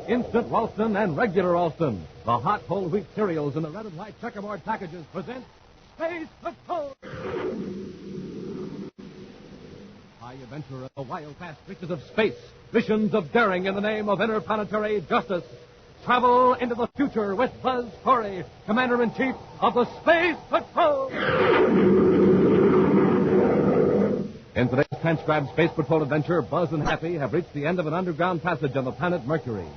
Instant Ralston and Regular Ralston, the hot whole wheat cereals in the red and white checkerboard packages, present Space Patrol! High adventure in the wild, fast reaches of space. Missions of daring in the name of interplanetary justice. Travel into the future with Buzz Corey, Commander-in-Chief of the Space Patrol! In today's transcribed Space Patrol adventure, Buzz and Happy have reached the end of an underground passage on the planet Mercury.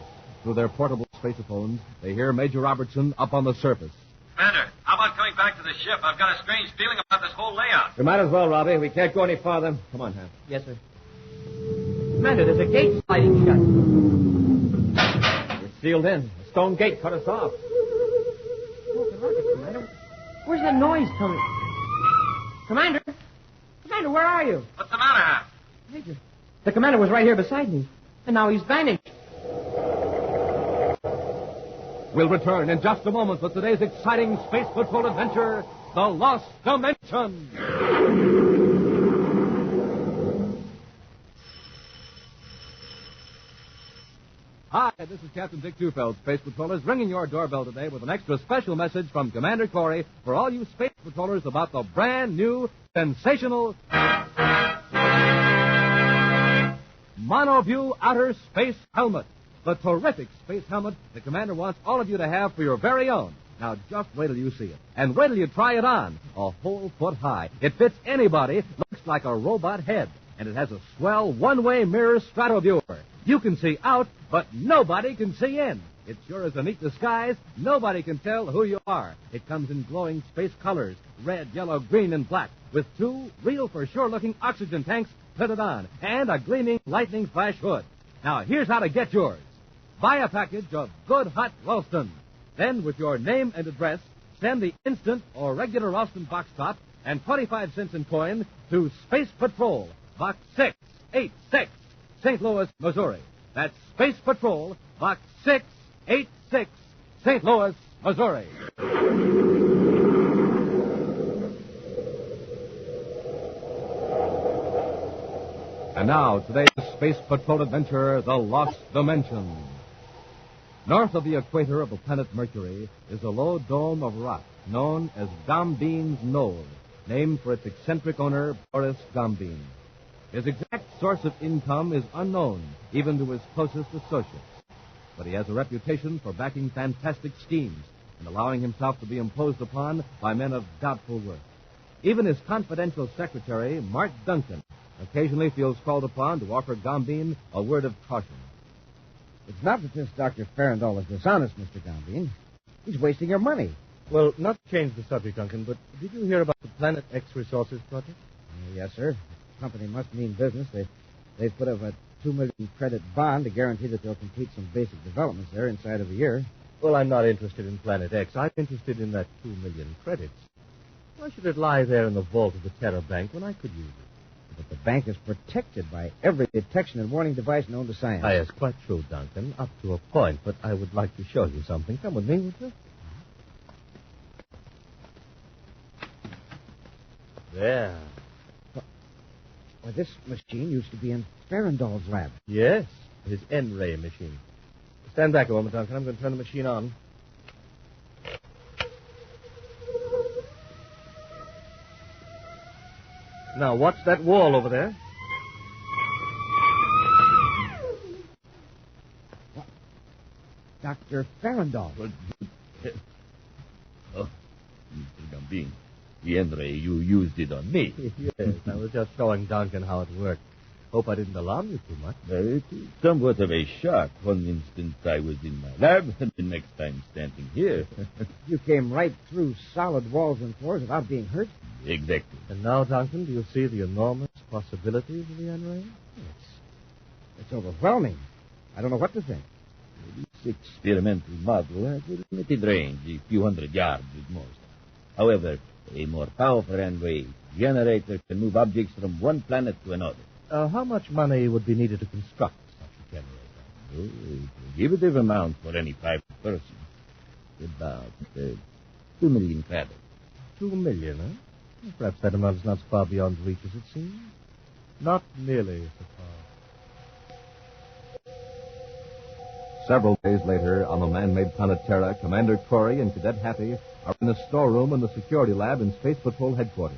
Through their portable spacephones, they hear Major Robertson up on the surface. Commander, how about coming back to the ship? I've got a strange feeling about this whole layout. You might as well, Robbie. We can't go any farther. Come on, Hap. Yes, sir. Commander, there's a gate sliding shut. We're sealed in. A stone gate cut us off. Commander. Where's that noise coming? Commander? Commander, where are you? What's the matter, Hap? Major, the commander was right here beside me, and now he's vanished. We'll return in just a moment with today's exciting Space Patrol adventure, The Lost Dimension. Hi, this is Captain Dick Tufeld, Space Patrollers, ringing your doorbell today with an extra special message from Commander Corey for all you Space Patrollers about the brand new, sensational Monoview Outer Space Helmet. The terrific space helmet the Commander wants all of you to have for your very own. Now, just wait till you see it. And wait till you try it on. A whole foot high. It fits anybody, looks like a robot head. And it has a swell one-way mirror stratoviewer. You can see out, but nobody can see in. It sure is a neat disguise. Nobody can tell who you are. It comes in glowing space colors, red, yellow, green, and black, with two real-for-sure-looking oxygen tanks fitted on, and a gleaming lightning flash hood. Now, here's how to get yours. Buy a package of Good Hot Ralston. Then, with your name and address, send the instant or regular Ralston box top and 25 cents in coin to Space Patrol, Box 686, St. Louis, Missouri. That's Space Patrol, Box 686, St. Louis, Missouri. And now, today's Space Patrol adventure, The Lost Dimension. North of the equator of the planet Mercury is a low dome of rock known as Gombine's Knoll, named for its eccentric owner, Boris Gombine. His exact source of income is unknown, even to his closest associates. But he has a reputation for backing fantastic schemes and allowing himself to be imposed upon by men of doubtful worth. Even his confidential secretary, Mart Duncan, occasionally feels called upon to offer Gombine a word of caution. It's not that this Dr. Farandol is dishonest, Mr. Gombine. He's wasting your money. Well, not to change the subject, Duncan, but did you hear about the Planet X Resources project? Yes, sir. The company must mean business. They've put up a $2 million credit bond to guarantee that they'll complete some basic developments there inside of a year. Well, I'm not interested in Planet X. I'm interested in that 2 million credits. Why should it lie there in the vault of the Terra Bank when I could use it? But the bank is protected by every detection and warning device known to science. Yes, quite true, Duncan, up to a point. But I would like to show you something. Come with me, would you? There. Why, this machine used to be in Farandol's lab. Yes, his N-ray machine. Stand back a moment, Duncan. I'm going to turn the machine on. Now, watch that wall over there. What? Dr. Farandol. Oh, Mr. Gambin, the N-ray, you used it on me. Yes, I was just showing Duncan how it worked. Hope I didn't alarm you too much. It is somewhat of a shock. One instant I was in my lab, and the next time standing here. You came right through solid walls and floors without being hurt? Exactly. And now, Duncan, do you see the enormous possibilities of the N-ray? It's overwhelming. I don't know what to think. This experimental model has a limited range, a few hundred yards at most. However, a more powerful N-ray generator can move objects from one planet to another. How much money would be needed to construct such a generator? Oh, a prohibitive amount for any private person. About 2 million credits. 2 million, huh? Perhaps that amount is not so far beyond reach as it seems. Not nearly so far. Several days later, on the man-made planet Terra, Commander Corey and Cadet Happy are in a storeroom in the security lab in Space Patrol headquarters.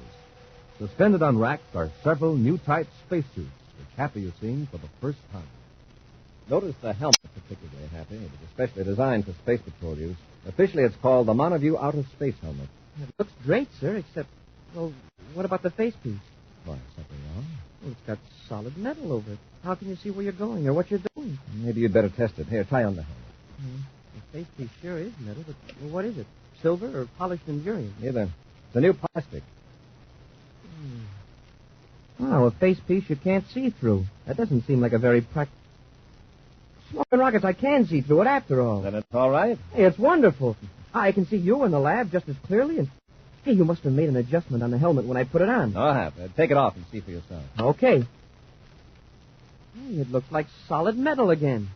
Suspended on racks are several new type spacesuits, which Happy is seeing for the first time. Notice the helmet particularly, Happy. It was especially designed for Space Patrol use. Officially, it's called the Monoview Outer Space Helmet. It looks great, sir, except, well, what about the facepiece? Why, something wrong? Well, it's got solid metal over it. How can you see where you're going or what you're doing? Maybe you'd better test it. Here, try on the helmet. The facepiece sure is metal, but well, what is it? Silver or polished endurium? Neither. It's a new plastic. Wow, a facepiece you can't see through. That doesn't seem like a very practical... Smoking rockets, I can see through it after all. Then it's all right? Hey, it's wonderful. I can see you in the lab just as clearly, and... Hey, you must have made an adjustment on the helmet when I put it on. No, Happy. Take it off and see for yourself. Okay. Hey, it looks like solid metal again.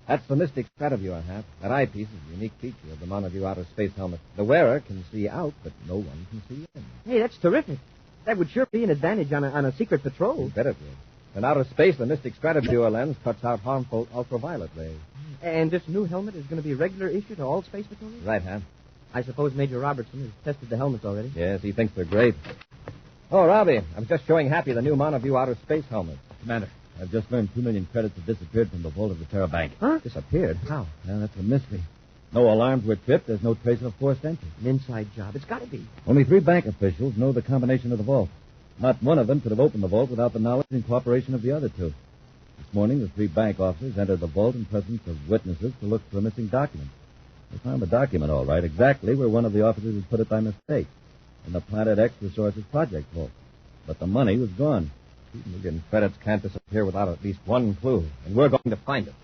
That's the Mystic Strataviewer, Hap. That eyepiece is a unique feature of the Monoview Outer Space Helmet. The wearer can see out, but no one can see in. Hey, that's terrific. That would sure be an advantage on a secret patrol. You bet it would. In outer space, the Mystic Strataviewer lens cuts out harmful ultraviolet rays. And this new helmet is going to be a regular issue to all space patrols? Right, Hap. I suppose Major Robertson has tested the helmets already. Yes, he thinks they're great. Oh, Robbie, I was just showing Happy the new Monoview Outer Space Helmet. Commander, I've just learned 2 million credits have disappeared from the vault of the Terra Bank. Huh? Disappeared? How? Now, that's a mystery. No alarms were tripped. There's no trace of forced entry. An inside job. It's got to be. Only 3 bank officials know the combination of the vault. Not one of them could have opened the vault without the knowledge and cooperation of the other 2. This morning, the 3 bank officers entered the vault in presence of witnesses to look for a missing document. They found the document, all right, exactly where one of the officers had put it by mistake, in the Planet X Resources Project vault. But the money was gone. 2 million credits can't disappear without at least one clue, and we're going to find it.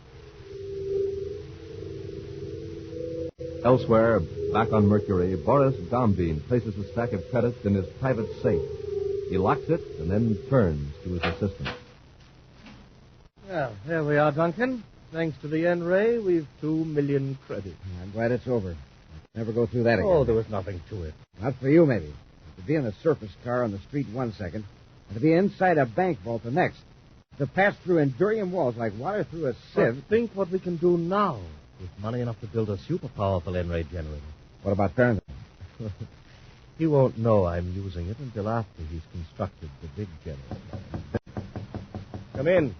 Elsewhere, back on Mercury, Boris Gombeen places a stack of credits in his private safe. He locks it and then turns to his assistant. Well, there we are, Duncan. Thanks to the N-ray, we've 2 million credits. I'm glad it's over. I'll never go through that again. Oh, there was nothing to it. Not for you, maybe. To be in a surface car on the street 1 second, and to be inside a bank vault the next. To pass through endurium walls like water through a sieve. But think what we can do now with money enough to build a super powerful N-ray generator. What about Farrington? He won't know I'm using it until after he's constructed the big generator. Come in.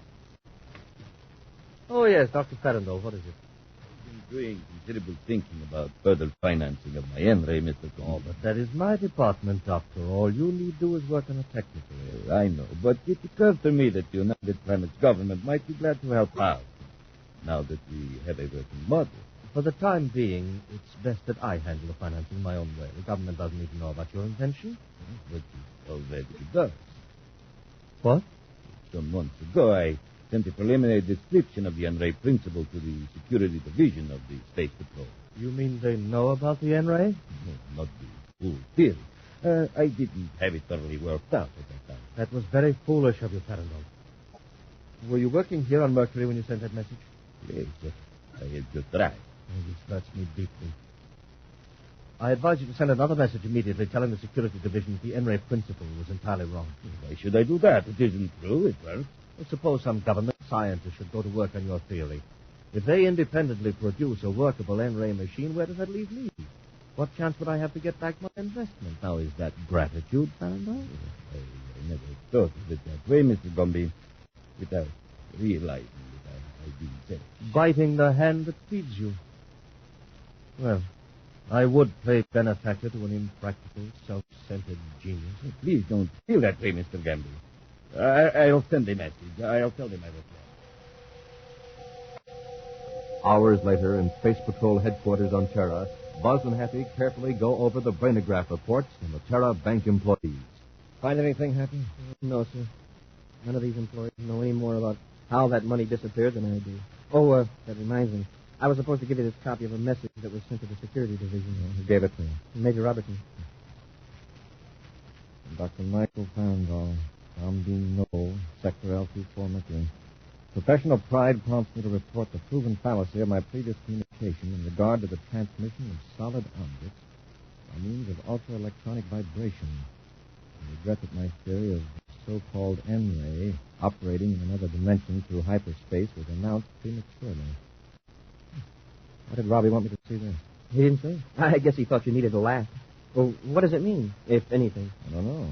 Oh, yes, Dr. Farrington, what is it? I've been doing considerable thinking about further financing of my N-ray, Mr. Combs. Oh, but that is my department, Doctor. All you need do is work on a technical area. I know, but it occurs to me that the United Planets government might be glad to help out, now that we have a working model. For the time being, it's best that I handle the financing my own way. The government doesn't need to know about your invention. But it already does. What? Some months ago, I sent a preliminary description of the N-ray principle to the security division of the Space Patrol. You mean they know about the N-ray? No, not the full theory. I didn't have it thoroughly worked out at that time. That was very foolish of you, Farrington. Were you working here on Mercury when you sent that message? Yes, I had just arrived. Oh, this hurts me deeply. I advise you to send another message immediately telling the security division that the N-ray principle was entirely wrong. Why should I do that? It isn't true. It works. Well, suppose some government scientist should go to work on your theory. If they independently produce a workable N-ray machine, where does that leave me? What chance would I have to get back my investment? Now, is that gratitude, Farrington? I never thought of it that way, Mr. Gombe, without realizing that I've been said. Biting the hand that feeds you. Well, I would play benefactor to an impractical, self-centered genius. Please don't feel that way, Mr. Gamble. I'll send a message. I'll tell them I reply. Hours later, in Space Patrol headquarters on Terra, Buzz and Happy carefully go over the brainograph reports from the Terra Bank employees. Find anything, Happy? No, sir. None of these employees know any more about how that money disappeared than I do. Oh, that reminds me. I was supposed to give you this copy of a message that was sent to the security division. Who gave it to you? Major Robertson. Dr. Michael Farrington, Tom Dean Knoll, Sector L24 Mercury. Professional pride prompts me to report the proven fallacy of my previous communication in regard to the transmission of solid objects by means of ultra-electronic vibration. I regret that my theory of so-called N-ray operating in another dimension through hyperspace was announced prematurely. Why did Robbie want me to see that? He didn't say. I guess he thought you needed a laugh. Well, what does it mean, if anything? I don't know.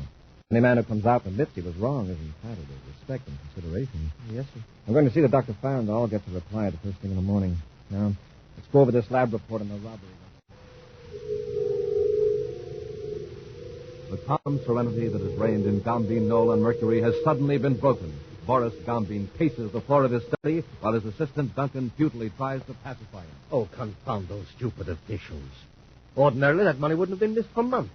Any man who comes out and admits he was wrong is entitled to respect and consideration. Yes, sir. I'm going to see that Dr. Farrandall gets a reply the first thing in the morning. Now, let's go over this lab report on the robbery. The calm serenity that has reigned in Gambine, Knoll, and Mercury has suddenly been broken. Boris Gambine paces the floor of his study while his assistant Duncan futilely tries to pacify him. Oh, confound those stupid officials. Ordinarily, that money wouldn't have been missed for months.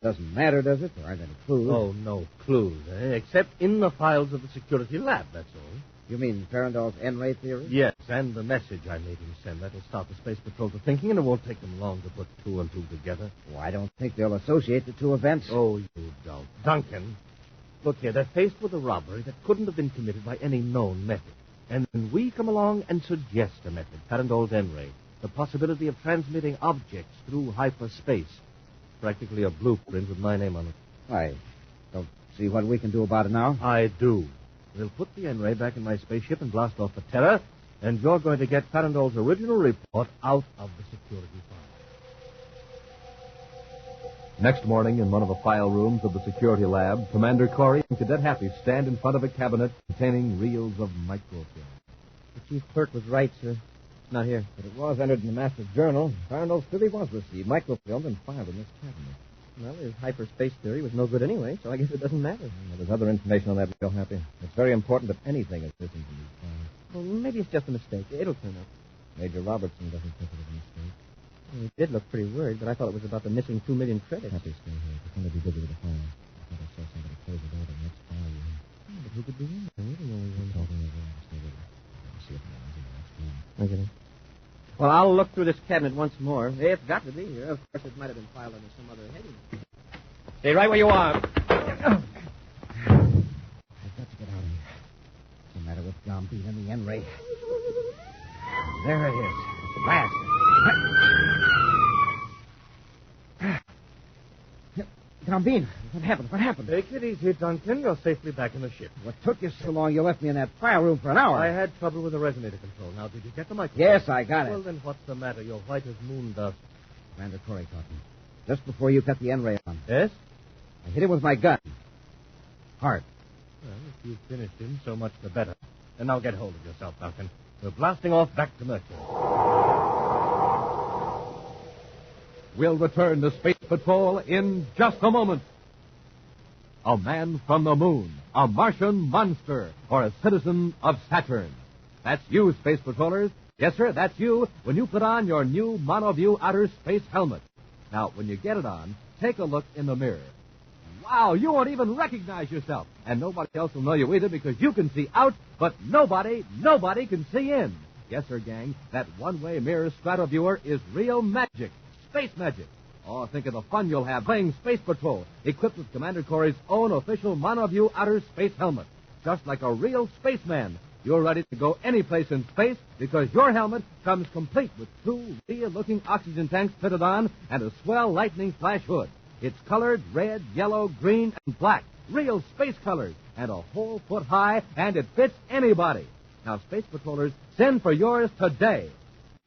Doesn't matter, does it? There aren't any clues. Oh, no clues, except in the files of the security lab, that's all. You mean Farrandall's N-ray theory? Yes, and the message I made him send. That'll start the Space Patrol to thinking, and it won't take them long to put two and two together. Oh, I don't think they'll associate the two events. Oh, you don't. Duncan, look here, they're faced with a robbery that couldn't have been committed by any known method. And then we come along and suggest a method, Farrandall's N-ray, the possibility of transmitting objects through hyperspace. Practically a blueprint with my name on it. I don't see what we can do about it now. I do. We'll put the N-ray back in my spaceship and blast off the Terror, and you're going to get Farrandall's original report out of the security file. Next morning, in one of the file rooms of the security lab, Commander Corey and Cadet Happy stand in front of a cabinet containing reels of microfilm. The chief clerk was right, sir. It's not here. But it was entered in the Master's Journal. Farrandall's theory was received, microfilmed, and filed in this cabinet. Well, his hyperspace theory was no good anyway, so I guess it doesn't matter. Well, there's other information on that, real Happy. It's very important that anything is missing from these files. Well, maybe it's just a mistake. It'll turn up. Major Robertson doesn't think it was a mistake. Well, he did look pretty worried, but I thought it was about the missing 2 million credits. Happy, stay here. Pretend to be busy with the file. I thought I saw somebody close the door to the next file you have. Oh, but who could be in there? We don't know anyone. Talking over there. Stay with it. I'll see if anyone's in the next room. I get it. Well, I'll look through this cabinet once more. It's got to be here. Of course, it might have been filed under some other heading. Stay right where you are. I've got to get out of here. What's the matter with Gambine and the N-ray? There it is. At last. Gambine, what happened? What happened? Take it easy, Duncan. You're safely back in the ship. What took you so long? You left me in that file room for an hour. I had trouble with the resonator control. Now, did you get the microphone? Yes, I got it. Well, then what's the matter? You're white as moon dust. Commander Corey caught me. Just before you cut the N-ray on. Yes? I hit him with my gun. Hard. Well, if you've finished him, so much the better. And now get hold of yourself, Duncan. We're blasting off back to Mercury. We'll return to Space Patrol in just a moment. A man from the moon, a Martian monster, or a citizen of Saturn. That's you, Space Patrollers. Yes, sir, that's you when you put on your new Monoview Outer Space helmet. Now, when you get it on, take a look in the mirror. Wow, you won't even recognize yourself. And nobody else will know you either because you can see out, but nobody can see in. Yes, sir, gang, that one-way mirror stratoviewer is real magic. Space magic. Oh, think of the fun you'll have playing Space Patrol, equipped with Commander Corey's own official Monoview Outer Space helmet. Just like a real spaceman. You're ready to go any place in space because your helmet comes complete with two real-looking oxygen tanks fitted on and a swell lightning flash hood. It's colored red, yellow, green, and black. Real space colors. And a whole foot high, and it fits anybody. Now, Space Patrollers, send for yours today.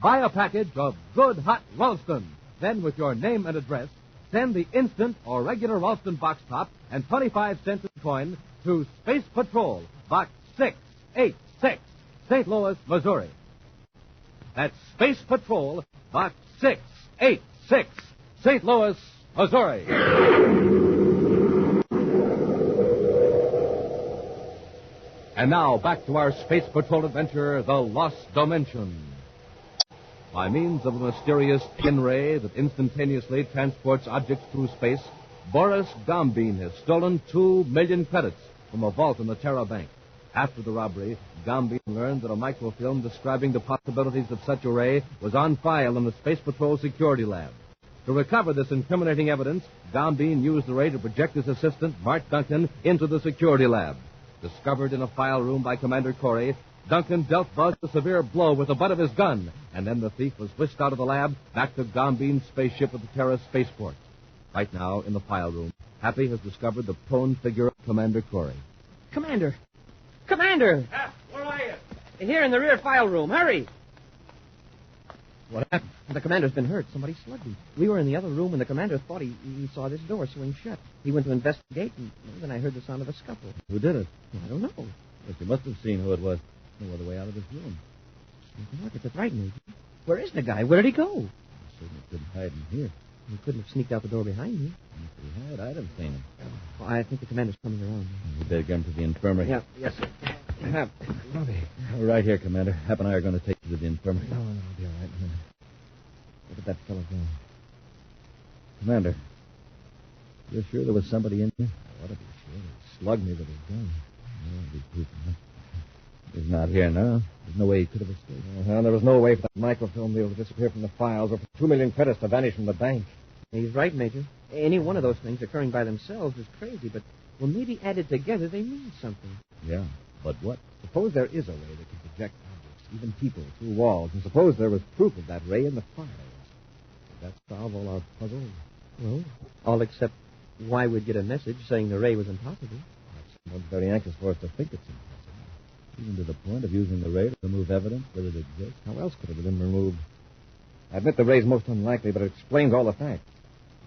Buy a package of good hot Ralston. Then, with your name and address, send the instant or regular Ralston box top and 25 cents a coin to Space Patrol, Box 686, St. Louis, Missouri. That's Space Patrol, Box 686, St. Louis, Missouri. And now, back to our Space Patrol adventure, The Lost Dimension. By means of a mysterious N-ray that instantaneously transports objects through space, Boris Gambine has stolen 2 million credits from a vault in the Terra Bank. After the robbery, Gambine learned that a microfilm describing the possibilities of such a ray was on file in the Space Patrol security lab. To recover this incriminating evidence, Gambine used the ray to project his assistant, Mark Duncan, into the security lab. Discovered in a file room by Commander Corey, Duncan dealt Buzz a severe blow with the butt of his gun, and then the thief was whisked out of the lab back to Gambine's spaceship at the Terra spaceport. Right now, in the file room, Happy has discovered the prone figure of Commander Corey. Commander! Commander! Where are you? Here in the rear file room. Hurry! What happened? The commander's been hurt. Somebody slugged him. We were in the other room, and the commander thought he saw this door swing shut. He went to investigate, and then I heard the sound of a scuffle. Who did it? I don't know. But you must have seen who it was. No other way out of this room. Look, it's right, Major. Where is the guy? Where did he go? I certainly couldn't hide in here. He couldn't have sneaked out the door behind me. If he had, I'd have seen him. Well, I think the commander's coming around. We better get him to the infirmary. Yeah, yes, sir. Robbie. Right here, Commander. Hap and I are going to take you to the infirmary. No, I'll be all right in a minute. Look at that fellow go. Commander, you're sure there was somebody in here? I ought to be sure. He slugged me with his gun. That'll be proof enough. He's not here now. There's no way he could have escaped. Well, there was no way for that microfilm reel to disappear from the files or for 2 million credits to vanish from the bank. He's right, Major. Any one of those things occurring by themselves is crazy, but when maybe added together, they mean something. Yeah, but what? Suppose there is a ray that can project objects, even people, through walls, and suppose there was proof of that ray in the files. Would that solve all our puzzles? Well, all except why we'd get a message saying the ray was impossible. Someone's very anxious for us to think it's impossible. Even to the point of using the ray to remove evidence that it exists. How else could it have been removed? I admit the ray's most unlikely, but it explains all the facts.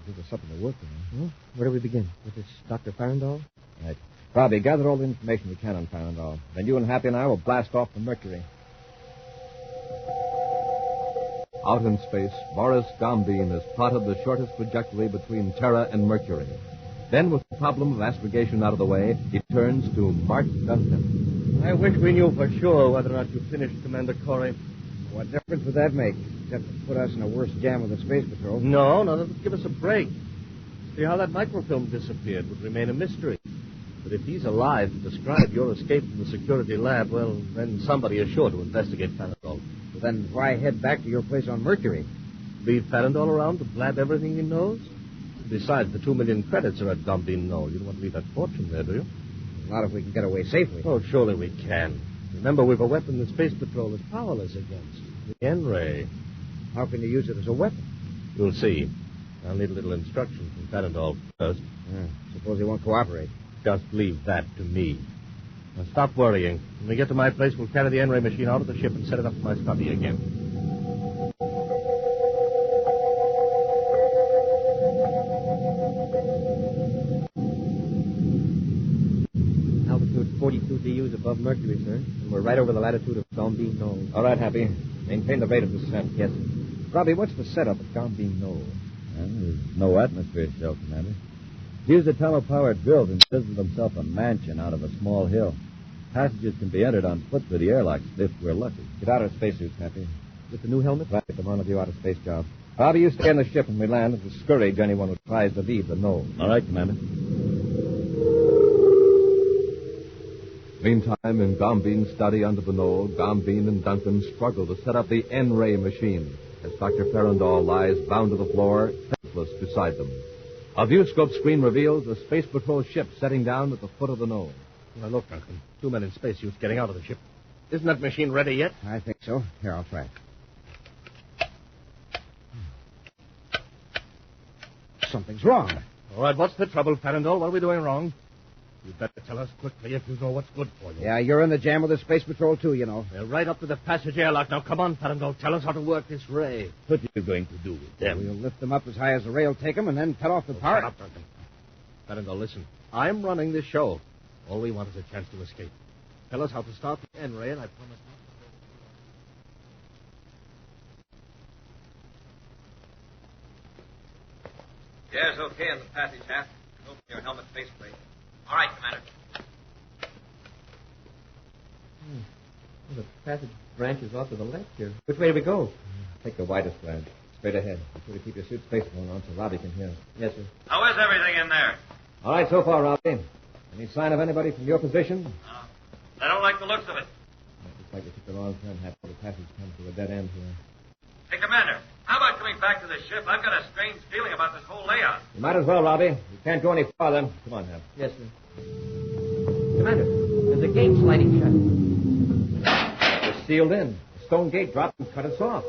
It gives us something to work with. Well, where do we begin? With this Dr. Farandall? Right. Robbie, gather all the information we can on Farandall. Then you and Happy and I will blast off to Mercury. Out in space, Boris Gombean has plotted the shortest trajectory between Terra and Mercury. Then, with the problem of astrogation out of the way, he turns to Mark Duncan. I wish we knew for sure whether or not you finished, Commander Corey. What difference would that make? Except to put us in a worse jam with the Space Patrol. No, that would give us a break. See, how that microfilm disappeared would remain a mystery. But if he's alive to describe your escape from the security lab, well, then somebody is sure to investigate Farandall. So then why head back to your place on Mercury? Leave Farandall around to blab everything he knows? Besides, the 2 million credits are at Gombean Knoll. You don't want to leave that fortune there, do you? Not if we can get away safely. Oh, surely we can. Remember, we've a weapon the Space Patrol is powerless against. The N-ray. How can you use it as a weapon? You'll see. I'll need a little instruction from Farandall first. Suppose he won't cooperate. Just leave that to me. Now, stop worrying. When we get to my place, we'll carry the N-ray machine out of the ship and set it up in my study again. Altitude 42 DUs above Mercury, sir. And we're right over the latitude of Gombean Knoll. All right, Happy. Maintain the rate of descent. Yes, sir. Robbie, what's the setup at Gombean Knoll? Well, there's no atmosphere shell, Commander. Here's a tunnel-powered drill and built himself a mansion out of a small hill. Passages can be entered on foot through the airlocks if we're lucky. Get out of spacesuits, Happy. With the new helmet? Right, the one of you out of space job. Robbie, you stay on the ship when we land and discourage anyone who tries to leave the knoll. All right, Commander. Meantime, in Gombean's study under the knoll, Gombean and Duncan struggle to set up the N-ray machine as Dr. Farandall lies bound to the floor, senseless beside them. A viewscope screen reveals a Space Patrol ship setting down at the foot of the knoll. Now, look, Duncan. 2 men in spacesuits getting out of the ship. Isn't that machine ready yet? I think so. Here, I'll try it. Something's wrong. All right, what's the trouble, Farandall? What are we doing wrong? You'd better tell us quickly if you know what's good for you. Yeah, you're in the jam with the Space Patrol, too, you know. We're right up to the passage airlock. Now, come on, Farandall. Tell us how to work this ray. What are you going to do with them? We'll lift them up as high as the rail take them and then cut off the power. Shut up, Duncan. Farandall, listen. I'm running this show. All we want is a chance to escape. Tell us how to start the N-ray, and I promise not to... Yes, okay in the passage, Hap. Open your helmet faceplate. All right, Commander. Well, the passage branches off to the left here. Which way do we go? Take the widest branch. Straight ahead. Be sure to keep your suit space phone on so Robbie can hear us. Yes, sir. How is everything in there? All right, so far, Robbie. Any sign of anybody from your position? I don't like the looks of it. Looks like we took the wrong turn. Half the passage comes to a dead end here. Hey, Commander, how about coming back to the ship? I've got a strange feeling about this whole layout. You might as well, Robbie. We can't go any farther. Come on, Hap. Yes, sir. Commander, there's a gate sliding shut. We're sealed in. The stone gate dropped and cut us off.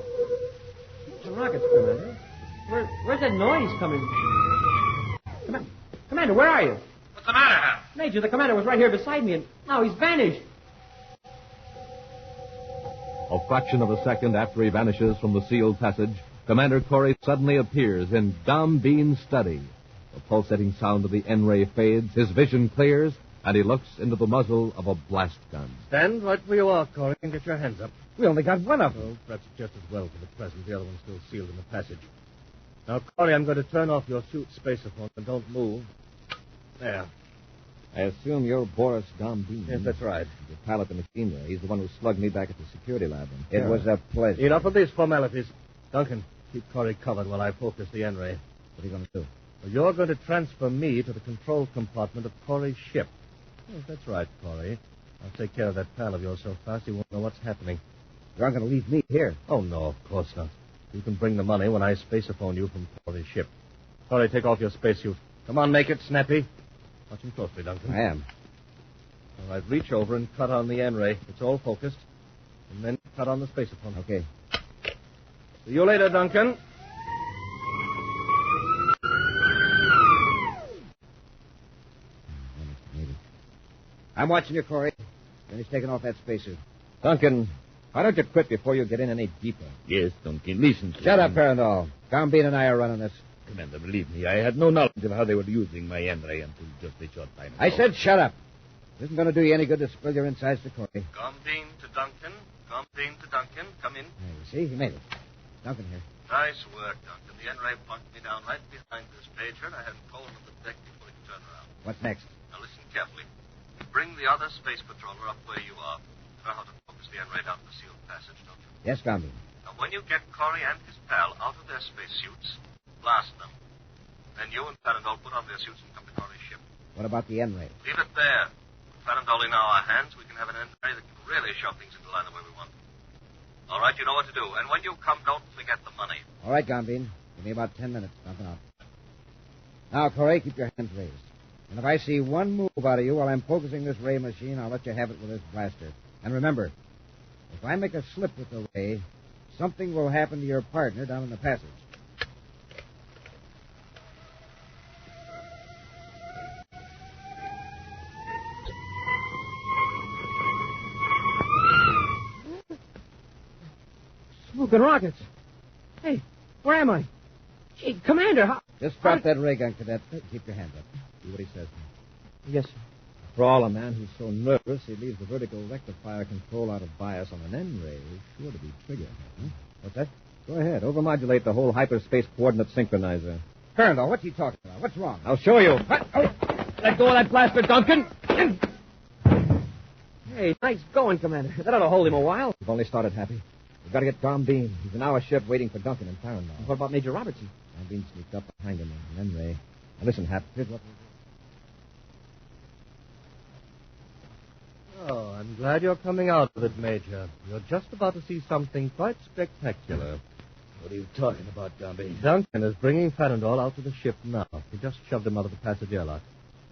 It's the rockets, Commander. Where's that noise coming from? Commander, where are you? What's the matter, Hap? Major, the commander was right here beside me, and now he's vanished. A fraction of a second after he vanishes from the sealed passage, Commander Corey suddenly appears in Dom Bean's study. The pulsating sound of the N-ray fades, his vision clears, and he looks into the muzzle of a blast gun. Stand right where you are, Corey, and get your hands up. We only got one of them. Well, that's just as well for the present. The other one's still sealed in the passage. Now, Corey, I'm going to turn off your suit spaceophone, and don't move. There. I assume you're Boris Dom Bean. Yes, that's right. The pilot of the machine there. He's the one who slugged me back at the security lab. It was a pleasure. Enough of these formalities. Duncan, keep Corey covered while I focus the N-ray. What are you going to do? Well, you're going to transfer me to the control compartment of Corey's ship. Yes, that's right, Corey. I'll take care of that pal of yours so fast he won't know what's happening. You're not going to leave me here. Oh, no, of course not. You can bring the money when I spaceophone you from Corey's ship. Corey, take off your spacesuit. Come on, make it snappy. Watch him closely, Duncan. I am. All right, reach over and cut on the N-ray. It's all focused. And then cut on the spaceophone. Okay. See you later, Duncan. I'm watching you, Corey. Finish taking off that spacesuit. Duncan, why don't you quit before you get in any deeper? Yes, Duncan, listen. Shut up, Parandol. Dom Bean and I are running this. Commander, believe me, I had no knowledge of how they were using my N-ray until just a short time ago. I said shut up. It isn't going to do you any good to spill your insides to Corey. Gombeen to Duncan. Gombeen to Duncan. Come in. There, you see? He made it. Duncan here. Nice work, Duncan. The N-ray plunked me down right behind this pager, and I had him cold on the deck before he could turn around. What's next? Now listen carefully. Bring the other space patroller up where you are. You know how to focus the N-ray down the sealed passage, don't you? Yes, Dom Bean. Now, when you get Corey and his pal out of their spacesuits, blast them. Then you and Farandol put on their suits and come to Corey's ship. What about the N-ray? Leave it there. With Farandol in our hands, we can have an N-ray that can really shove things into line the way we want. All right, you know what to do. And when you come, don't forget the money. All right, Dom Bean. Give me about 10 minutes. Nothing out. Now, Corey, keep your hands raised. And if I see one move out of you while I'm focusing this ray machine, I'll let you have it with this blaster. And remember, if I make a slip with the ray, something will happen to your partner down in the passage. Smoking rockets. Hey, where am I? Gee, Commander, how... Just drop that ray gun, Cadet. Keep your hand up. Do what he says. Yes, sir. For all a man who's so nervous, he leaves the vertical rectifier control out of bias on an N-ray. It's sure to be triggered. Huh? What's that? Go ahead. Overmodulate the whole hyperspace coordinate synchronizer. Parandol, what's he talking about? What's wrong? I'll show you. Let go of that blaster, Duncan. Hey, nice going, Commander. That ought to hold him a while. We've only started, Happy. We've got to get Dom Bean. He's in our ship waiting for Duncan and Farandol. What about Major Robertson? Dom Bean sneaked up behind him on an N-ray. Now listen, Hap. Here's what we'll do. Oh, I'm glad you're coming out of it, Major. You're just about to see something quite spectacular. What are you talking about, Dombey? Duncan is bringing Farandol out to the ship now. He just shoved him out of the passage airlock.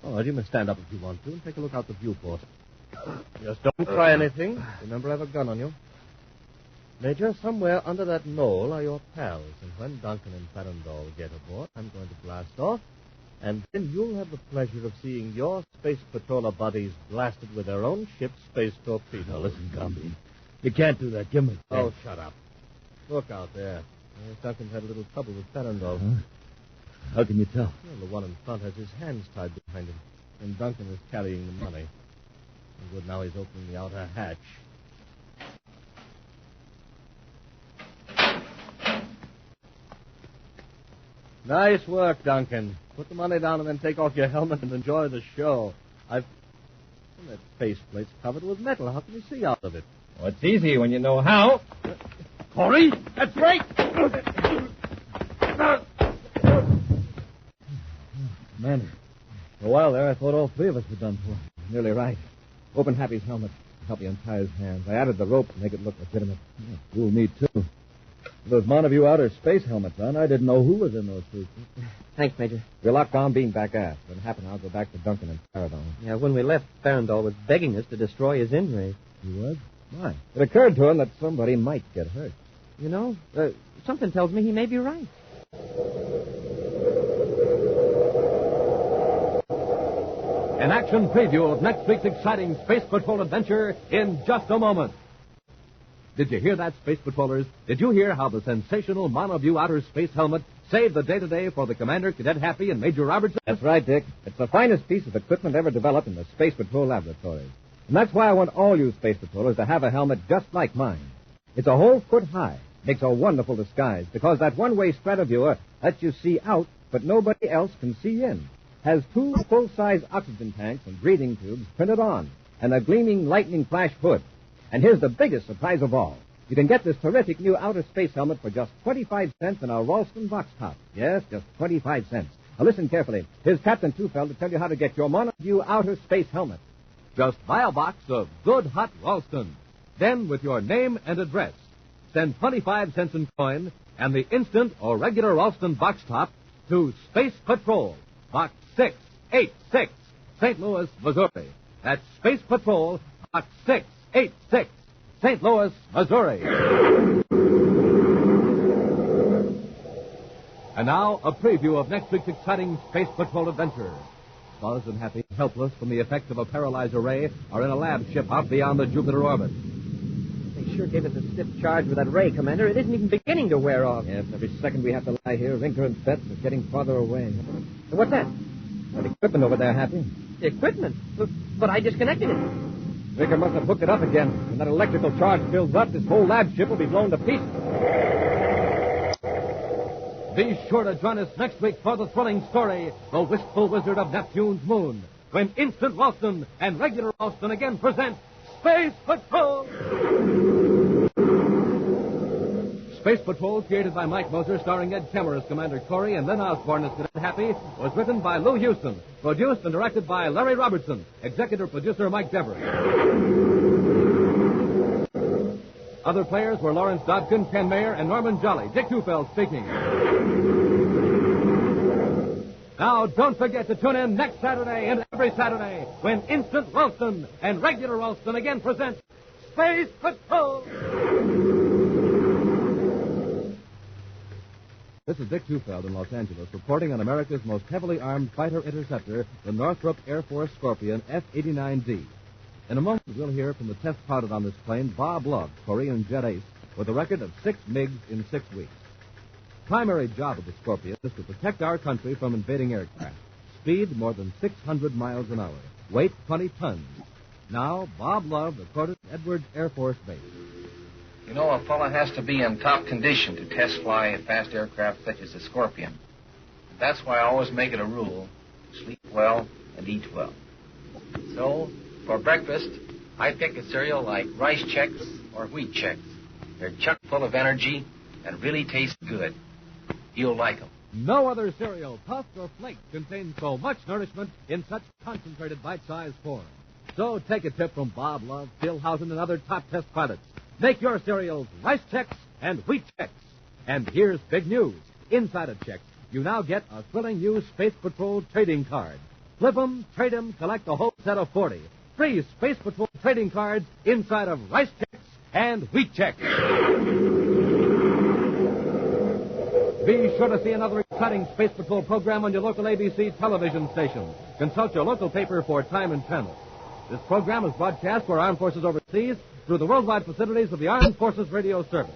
All right, you may stand up if you want to and take a look out the viewport. Just don't try anything. Remember, I have a gun on you. Major, somewhere under that knoll are your pals, and when Duncan and Farandol get aboard, I'm going to blast off, and then you'll have the pleasure of seeing your space patroller buddies blasted with their own ship's space torpedoes. Now, listen, Dombey. You can't do that. Give me... Oh, shut up. Look out there. Duncan's had a little trouble with Farandol. Huh? How can you tell? Well, the one in front has his hands tied behind him, and Duncan is carrying the money. And good, now he's opening the outer hatch. Nice work, Duncan. Put the money down and then take off your helmet and enjoy the show. Well, that faceplate's covered with metal. How can you see out of it? Oh, it's easy when you know how. Corey, that's right. Man, for a while there, I thought all three of us were done for. Nearly right. Open Happy's helmet. Help me untie his hands. I added the rope to make it look legitimate. Yeah, fool me, too. Those Montague outer space helmets on, I didn't know who was in those suits. Thanks, Major. We'll lock Dom Bean back aft. When it happened, I'll go back to Duncan and Farandol. Yeah, when we left, Farandol was begging us to destroy his N-ray. He was? Why? It occurred to him that somebody might get hurt. You know, something tells me he may be right. An action preview of next week's exciting Space Patrol adventure in just a moment. Did you hear that, Space Patrollers? Did you hear how the sensational Monoview outer space helmet saved the day-to-day for the Commander, Cadet Happy, and Major Robertson? That's right, Dick. It's the finest piece of equipment ever developed in the Space Patrol laboratories. And that's why I want all you Space Patrollers to have a helmet just like mine. It's a whole foot high. Makes a wonderful disguise because that one-way strataviewer lets you see out, but nobody else can see in. Has 2 full-size oxygen tanks and breathing tubes printed on, and a gleaming lightning flash hood. And here's the biggest surprise of all. You can get this terrific new outer space helmet for just 25 cents in our Ralston box top. Yes, just 25 cents. Now listen carefully. Here's Captain Tufeld to tell you how to get your Monoview outer space helmet. Just buy a box of good hot Ralston. Then, with your name and address, send 25 cents in coin and the instant or regular Ralston box top to Space Patrol, Box 686, St. Louis, Missouri. That's Space Patrol, Box 686, St. Louis, Missouri. And now, a preview of next week's exciting Space Patrol adventure. Buzz and Happy, helpless from the effects of a paralyzer ray, are in a lab ship out beyond the Jupiter orbit. They sure gave us a stiff charge with that ray, Commander. It isn't even beginning to wear off. Yes, every second we have to lie here, Rinker and Betts are getting farther away. And what's that? That equipment over there, Happy. The equipment? But I disconnected it. Rinker must have hooked it up again. When that electrical charge builds up, this whole lab ship will be blown to pieces. Be sure to join us next week for the thrilling story, The Wistful Wizard of Neptune's Moon, when Instant Ralston and Regular Ralston again present Space Patrol! Space Patrol, created by Mike Moser, starring Ed Kemmer as Commander Corey and Len Osborne as Cadet Happy, was written by Lou Houston, produced and directed by Larry Robertson, executive producer Mike Devereaux. Other players were Lawrence Dodkin, Ken Mayer, and Norman Jolly. Dick Tufeld speaking. Now, don't forget to tune in next Saturday and every Saturday when Instant Ralston and Regular Ralston again present Space Patrol! This is Dick Tufeld in Los Angeles, reporting on America's most heavily armed fighter interceptor, the Northrop Air Force Scorpion F-89D. In a moment, we'll hear from the test pilot on this plane, Bob Love, Korean jet ace, with a record of 6 MiGs in 6 weeks. Primary job of the Scorpion is to protect our country from invading aircraft. Speed more than 600 miles an hour. Weight 20 tons. Now, Bob Love reported at Edwards Air Force Base. You know, a fella has to be in top condition to test fly a fast aircraft such as the Scorpion. That's why I always make it a rule to sleep well and eat well. So, for breakfast, I pick a cereal like Rice Chex or Wheat Chex. They're chock full of energy and really taste good. You'll like them. No other cereal, puffed or flaked, contains so much nourishment in such concentrated bite-sized form. So take a tip from Bob Love, Phil Housen, and other top test pilots. Make your cereals Rice Chex and Wheat Chex. And here's big news. Inside of Chex, you now get a thrilling new Space Patrol trading card. Flip 'em, trade 'em, collect a whole set of 40. Free Space Patrol trading cards inside of Rice Chex and Wheat Chex. Be sure to see another exciting Space Patrol program on your local ABC television station. Consult your local paper for time and channel. This program is broadcast for Armed Forces overseas through the worldwide facilities of the Armed Forces Radio Service.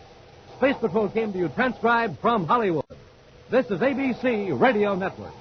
Space Patrol came to you transcribed from Hollywood. This is ABC Radio Network.